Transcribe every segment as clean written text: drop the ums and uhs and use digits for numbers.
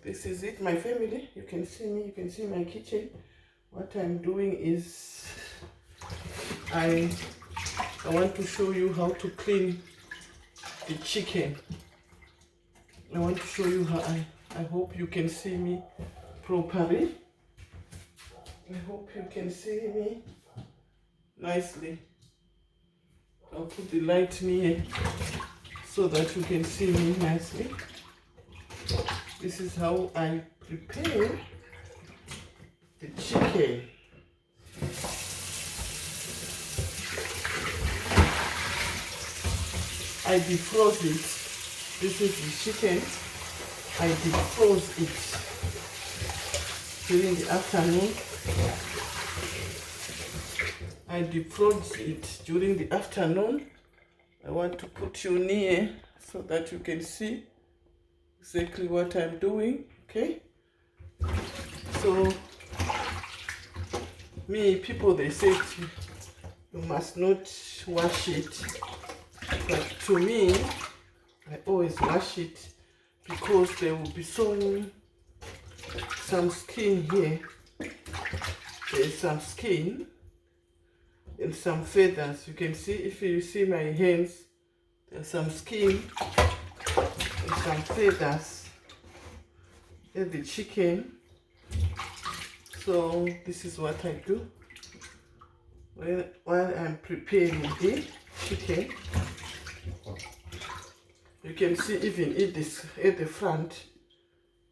this is it, my family. You can see me, you can see my kitchen. What I'm doing is I want to show you how to clean the chicken. I want to show you how I hope you can see me properly. I hope you can see me nicely. I'll put the light near so that you can see me nicely. This is how I prepare the chicken. I defrost it. This is the chicken. I defrost it during the afternoon. I defrost it during the afternoon. I want to put you near so that you can see exactly what I'm doing. Okay? So, people they say you must not wash it. But to me, I always wash it because there will be some skin here. There's some skin and some feathers. You can see, if you see my hands, there's some skin and some feathers. There's the chicken. So this is what I do while I'm preparing the chicken. You can see even at the front,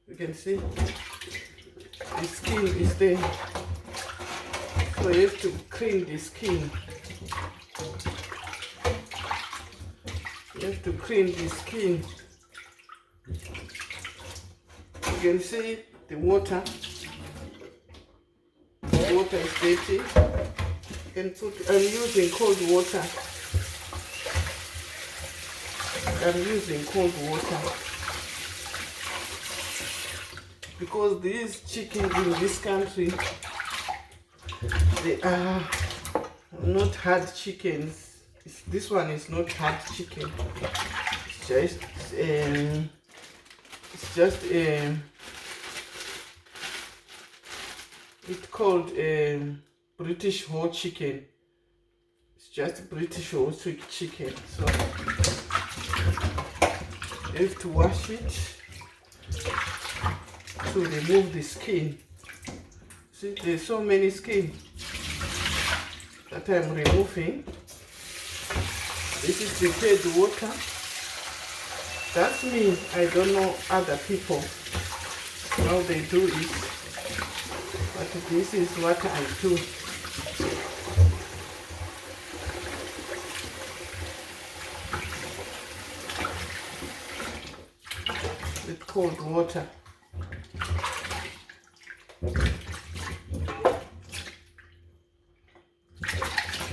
you can see the skin is there. So you have to clean the skin. You have to clean the skin. You can see the water. The water is dirty. I'm using cold water. I'm using cold water because these chickens in this country, they are not hard chickens. This one is not hard chicken. It's just it's called British whole chicken. It's just British whole chicken. So you have to wash it to remove the skin. See, there's so many skin that I'm removing. This is prepared water. That's me. I don't know other people how they do it, but this is what I do. With cold water.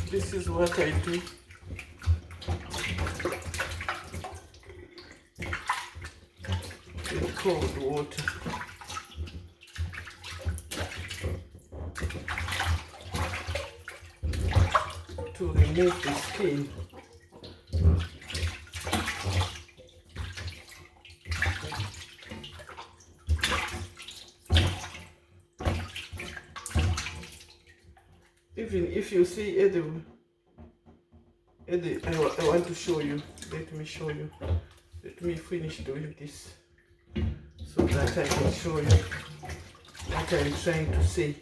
This is what I do. With cold water. To remove the skin. Even if you see I want to show you. Let me show you. Let me finish doing this so that I can show you what I'm trying to say.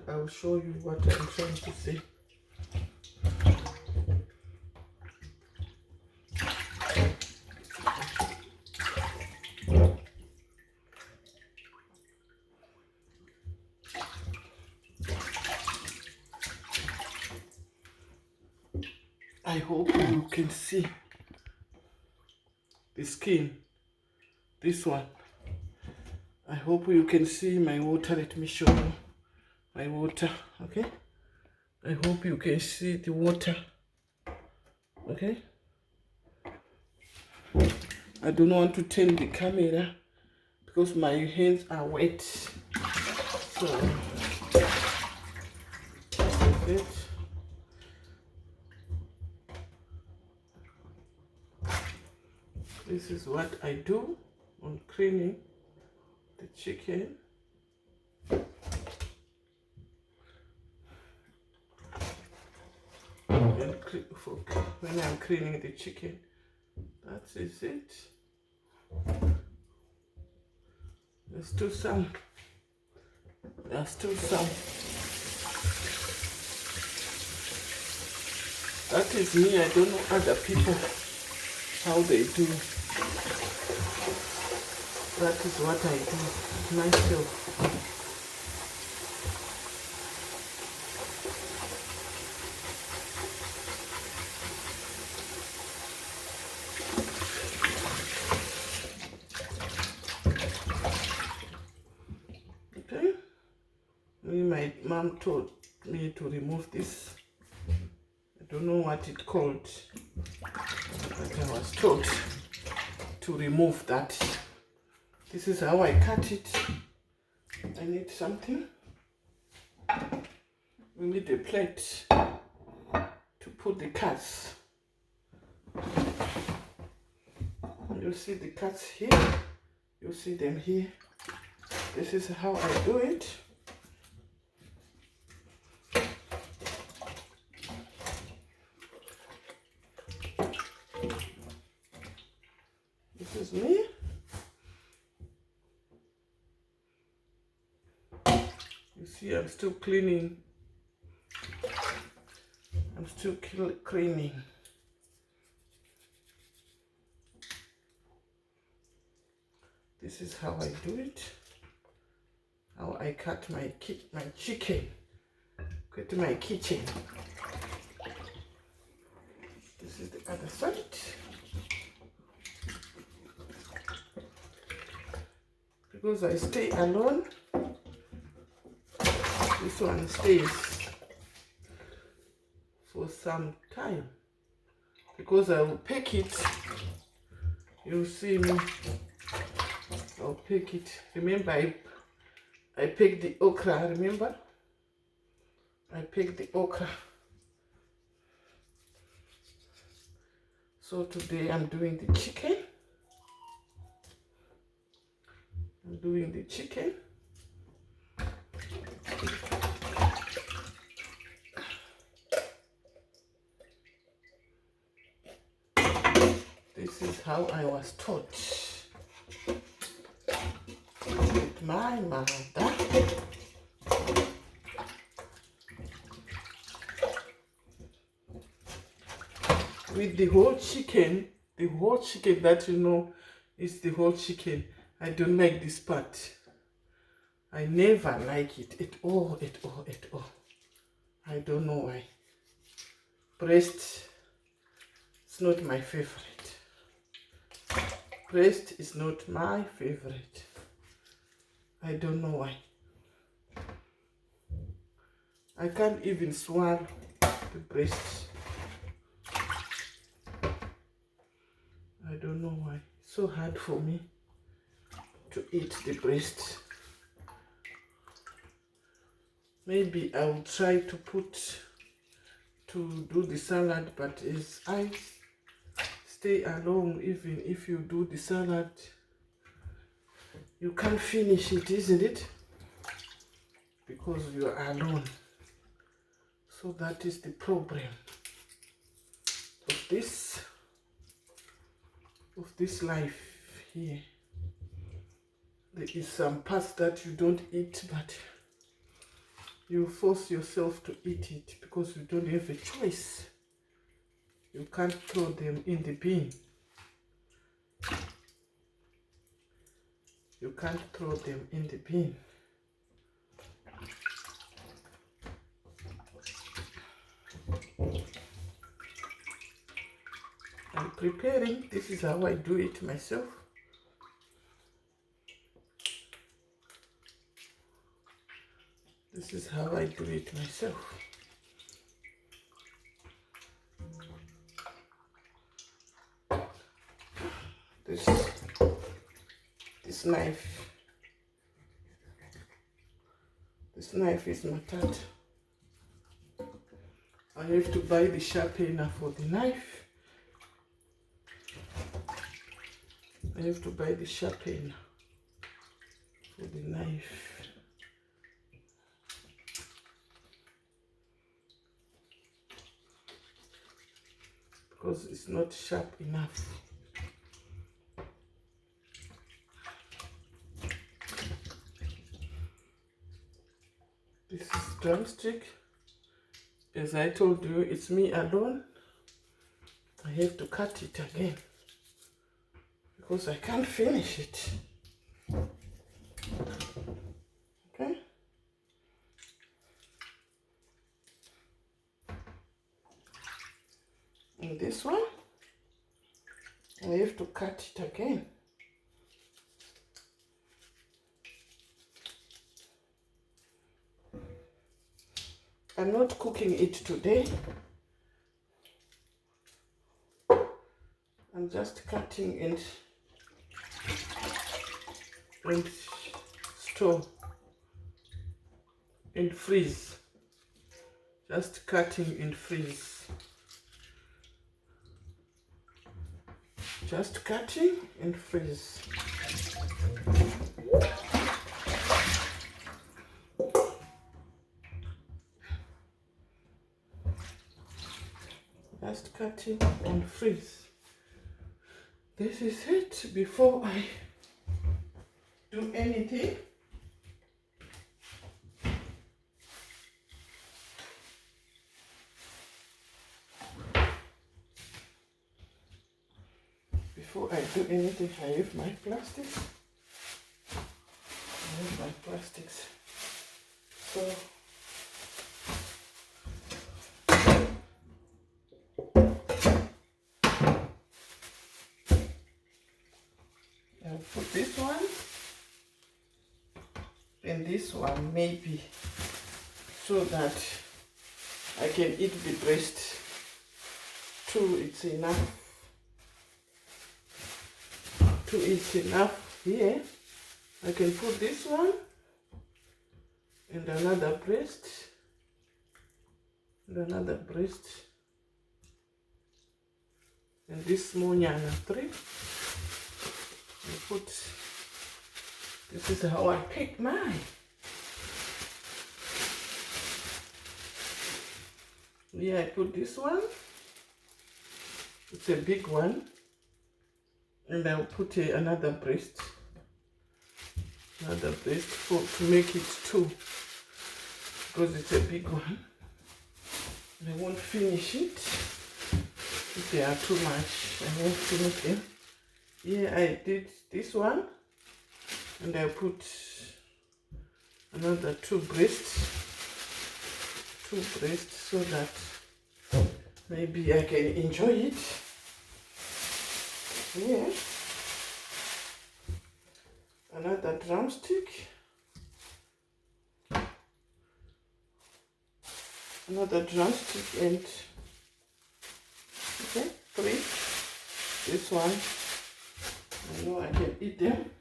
I will show you what I'm trying to say. I hope you can see the skin. This one. I hope you can see my water. Let me show you my water. Okay? I hope you can see the water. Okay? I don't want to turn the camera because my hands are wet. So it. This is what I do on cleaning the chicken. When I'm cleaning the chicken, that is it. There's still some. There's still some. That is me. I don't know other people how they do. That is what I do myself. Okay. My mom told me to remove this. I don't know what it called, but I was told to remove that. This is how I cut it. I need something. We need a plate to put the cuts. You'll see the cuts here. You'll see them here. This is how I do it. This is me. You see, I'm still cleaning. I'm still cleaning. This is how I do it. How I cut my chicken. Go to my kitchen. This is the other side. Because I stay alone, this one stays for some time. Because I will pick it, you'll see me, I'll pick it. Remember, I picked the okra, remember? I picked the okra. So today I'm doing the chicken. I'm doing the chicken. This is how I was taught with my mother. With the whole chicken that you know is the whole chicken. I don't like this part. I never like it at all. I don't know why. Breast is not my favorite. Breast is not my favorite. I don't know why. I can't even swallow the breast. I don't know why. It's so hard for me to eat the breast. Maybe I will try to do the salad, but as I stay alone, even if you do the salad, you can't finish it, isn't it? Because you are alone. So that is the problem of this life here. There is some parts that you don't eat, but you force yourself to eat it because you don't have a choice. You can't throw them in the bin. You can't throw them in the bin. I'm preparing. This is how I do it myself. This is how I do it myself. This knife is Matat. I have to buy the sharpener for the knife. I have to buy the sharpener for the knife. Because it's not sharp enough. This is drumstick. As I told you, it's me alone. I have to cut it again because I can't finish it. Okay. And this one, I have to cut it again. I'm not cooking it today. I'm just cutting and store and freeze. Just cutting and freeze. Just cutting and freeze. Just cutting and freeze. This is it before I do anything. Before I do anything, I have my plastics. So I'll put this one and this one maybe so that I can eat the breast. Two, it's enough. Two, it's enough here. I can put this one and another breast and another breast and this small nyana 3. I put, this is how I pick mine. Here I put this one, it's a big one, and I'll put another breast to make it 2, because it's a big one. And I won't finish it if they are too much. I won't finish them. Here I did this one, and I put another 2 breasts so that maybe I can enjoy it. Here, another drumstick, and okay, 3. This one, I know I can eat them.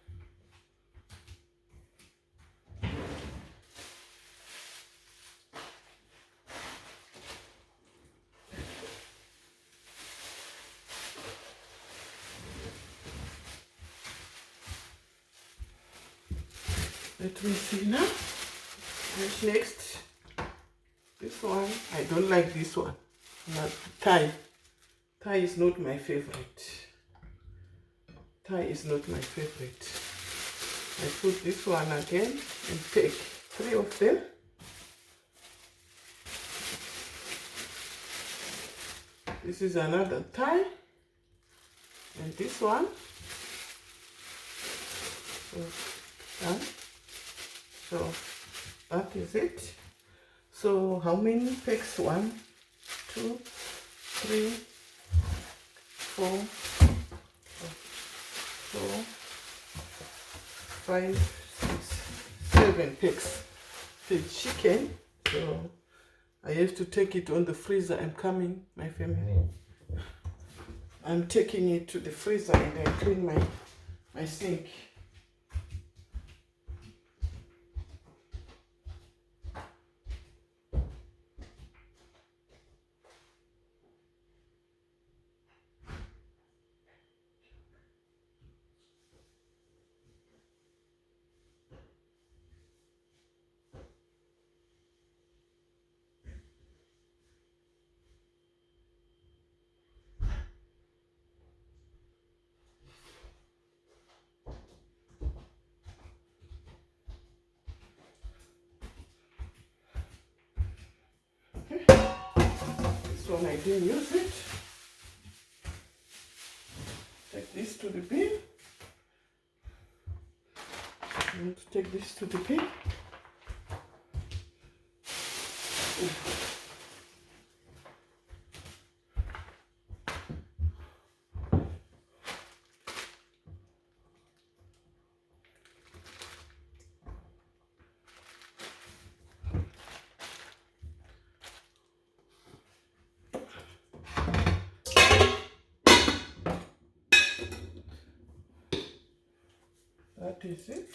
Let me see now. What's next? This one, I don't like this one. Not Thai. Thai is not my favorite. Thai is not my favorite. I put this one again and take 3 of them. This is another Thai. And this one. So, done. So that is it. So how many packs? 1, 2, 3, 4, 5, 6, 7 packs. The chicken. So I have to take it on the freezer. I'm coming, my family. I'm taking it to the freezer and I clean my sink. one I didn't use it. Take this to the bin. I want to take this to the bin. That is it.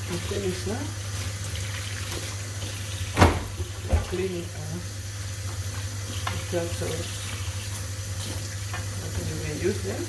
You finish now. Cleaning utensils. I can even use them.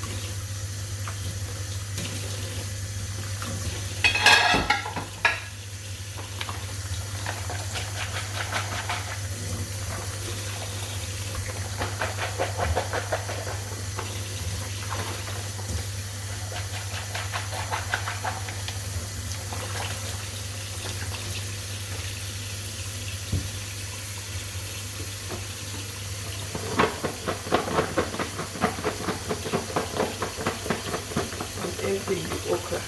Empty the okra.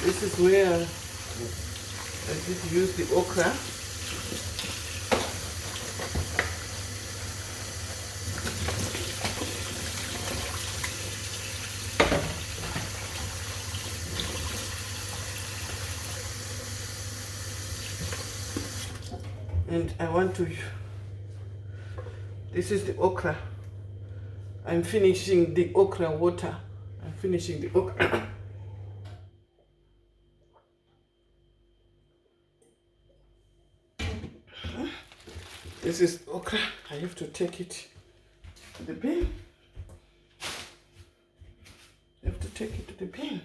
This is where I did use the okra. And I want to, this is the okra. I'm finishing the okra water. I'm finishing the okra. This is okra. I have to take it to the bin. I have to take it to the bin.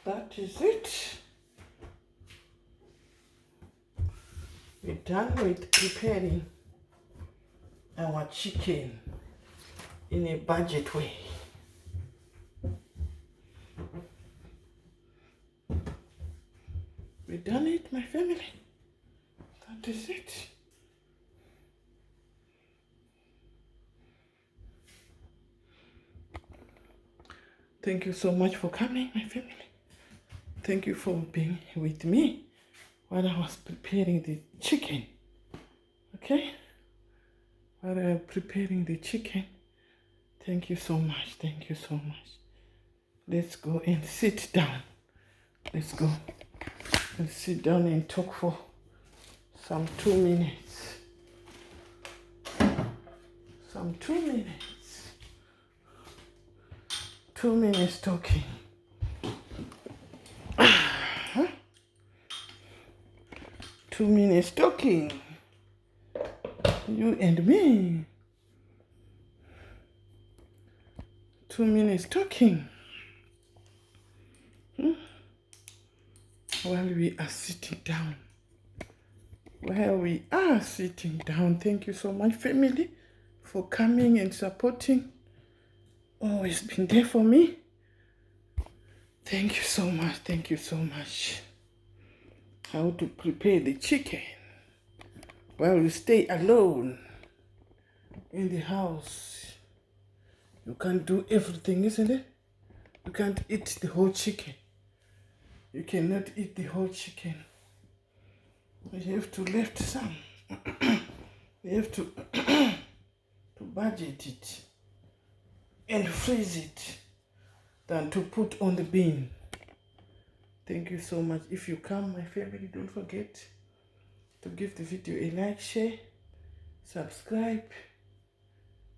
That is it. We're done with preparing our chicken in a budget way. We done it, my family. That is it. Thank you so much for coming, my family. Thank you for being with me while I was preparing the chicken. Okay? While I was preparing the chicken. Thank you so much. Thank you so much. Let's go and sit down. Let's go and sit down and talk for some 2 minutes. Some 2 minutes. 2 minutes talking. 2 minutes talking. You and me. 2 minutes talking while we are sitting down. Thank you so much, family, for coming and supporting. Always been there for me. Thank you so much. Thank you so much. How to prepare the chicken while you stay alone in the house. You can't do everything, isn't it? You can't eat the whole chicken. You cannot eat the whole chicken. You have to left some. You have to budget it and freeze it than to put on the bin. Thank you so much. If you come, my family, don't forget to give the video a like, share, subscribe,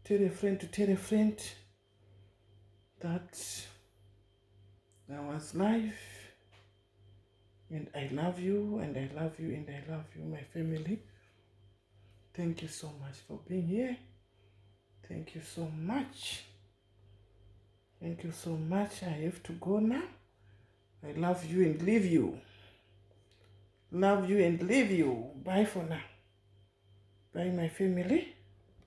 tell a friend to tell a friend that I was live, and I love you, and I love you, and I love you, my family. Thank you so much for being here. Thank you so much. Thank you so much. I have to go now. I love you and leave you. Love you and leave you. Bye for now. Bye, my family.